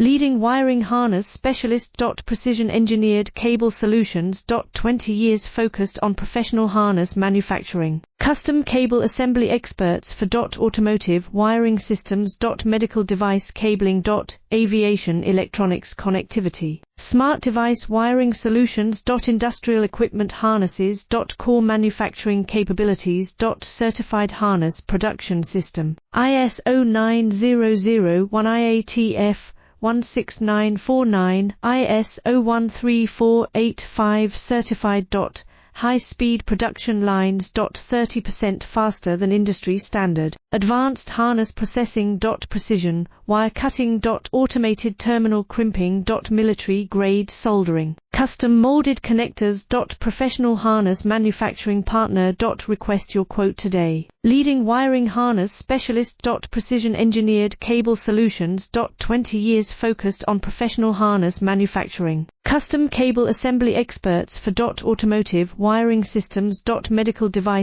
Leading wiring harness specialist. Precision engineered cable solutions. 20 years focused on professional harness manufacturing. Custom cable assembly experts for automotive wiring systems. Medical device cabling. Aviation electronics connectivity. Smart device wiring solutions. Industrial equipment harnesses. Core manufacturing capabilities. Certified harness production system. ISO 9001 IATF 16949, ISO 13485 certified. High-speed production lines. 30% faster than industry standard. Advanced harness processing. Precision wire cutting. Automated terminal crimping. Military-grade soldering. Custom molded connectors. Professional harness manufacturing partner. Request your quote today. Leading wiring harness specialist. Precision engineered cable solutions. 20 years focused on professional harness manufacturing. Custom cable assembly experts for automotive wiring systems. Medical device